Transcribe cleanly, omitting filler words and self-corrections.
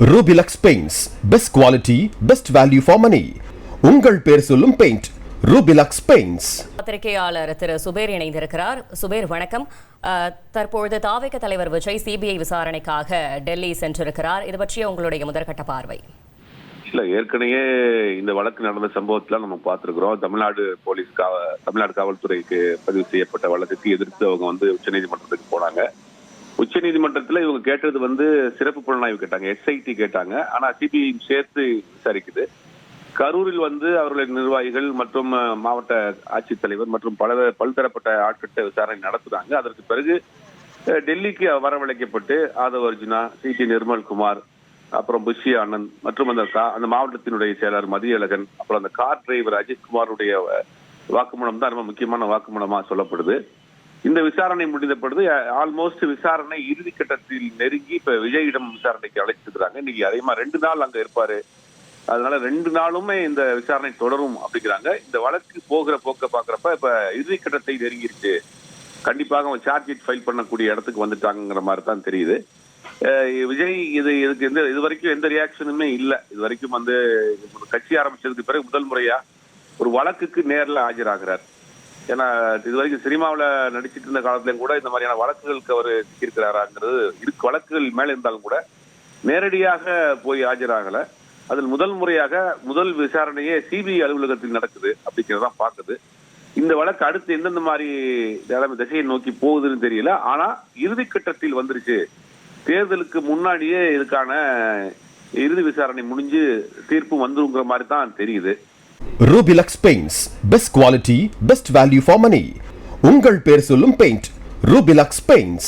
Rubilux Paints, best quality, best value for money. உங்கள் பேர் சொல்லும் பெயிண்ட் Rubilux Paints. பத்திரிகையாளர் திரு சுபேர் இணைந்திருக்கிறார். சுபேர் வணக்கம். தற்பொழுது தாவேக தலைவர் விஜய் சிபிஐ விசாரணைக்காக டெல்லி சென்றிருக்கிறார். இது பற்றிய உங்களுடைய முதற்கட்ட பார்வை? இல்ல, ஏற்கனவே இந்த வழக்கு நடந்த சம்பவத்துல நம்ம பார்த்திருக்கிறோம். தமிழ்நாடு காவல்துறைக்கு பதிவு செய்யப்பட்ட வழக்குக்கு எதிர்த்து அவங்க உச்சநீதிமன்றத்துக்கு போனாங்க. உச்சநீதிமன்றத்துல இவங்க கேட்டது சிறப்பு புலனாய்வு கேட்டாங்க, எஸ்ஐடி கேட்டாங்க. ஆனா சிபிஐ சேர்த்து விசாரிக்குது. கரூரில் அவர்களின் நிர்வாகிகள் மற்றும் மாவட்ட ஆட்சித்தலைவர் மற்றும் பல்தரப்பட்ட ஆட்கட்ட விசாரணை நடத்துறாங்க. அதற்கு பிறகு டெல்லிக்கு வரவழைக்கப்பட்டு ஆதவ் அர்ஜுனா, சி நிர்மல்குமார், அப்புறம் புஷி ஆனந்த் மற்றும் அந்த மாவட்டத்தினுடைய செயலர் மதியழகன், அப்புறம் அந்த கார் டிரைவர் அஜித்குமாருடைய வாக்குமூலம் தான் ரொம்ப முக்கியமான வாக்குமூலமா சொல்லப்படுது. இந்த விசாரணை முடிந்த பொழுது ஆல்மோஸ்ட் விசாரணை இறுதி கட்டத்தில் நெருங்கி இப்ப விஜயிடம் விசாரணைக்கு அழைச்சிருக்கிறாங்க. இன்னைக்கு அதிகமா 2 நாள் அங்க இருப்பாரு. அதனால 2 நாளுமே இந்த விசாரணை தொடரும் அப்படிங்கிறாங்க. இந்த வழக்கு போகிற போக்க பாக்குறப்ப இப்ப இறுதி கட்டத்தை நெருங்கிருச்சு. கண்டிப்பாக அவங்க சார்ஜ் ஷீட் ஃபைல் பண்ணக்கூடிய இடத்துக்கு வந்துட்டாங்கிற மாதிரி தான் தெரியுது. விஜய் இதுக்கு இது வரைக்கும் எந்த ரியாக்ஷனுமே இல்லை. இது வரைக்கும் கட்சி ஆரம்பிச்சதுக்கு பிறகு முதல் முறையா ஒரு வழக்குக்கு நேரில் ஆஜராகிறார். ஏன்னா இது வரைக்கும் சினிமாவில் நடிச்சிட்டு இருந்த காலத்திலும் கூட இந்த மாதிரியான வழக்குகளுக்கு அவர் இருக்கிறாராங்கிறது வழக்குகள் மேல இருந்தாலும் கூட நேரடியாக போய் ஆஜராகல. அதில் முதல் முறையாக முதல் விசாரணையே சிபிஐ அலுவலகத்தில் நடக்குது அப்படிங்கிறதான் பார்க்குது. இந்த வழக்கு அடுத்து எந்தெந்த மாதிரி திசையை நோக்கி போகுதுன்னு தெரியல. ஆனா இறுதி கட்டத்தில் வந்துருச்சு. தேர்தலுக்கு முன்னாடியே இதுக்கான இறுதி விசாரணை முடிஞ்சு தீர்ப்பு வந்துருங்கிற மாதிரி தான் தெரியுது. Rubilux Paints, best quality, best value for money. உங்கள் பேர் சொல்லும் பெயிண்ட் Rubilux Paints.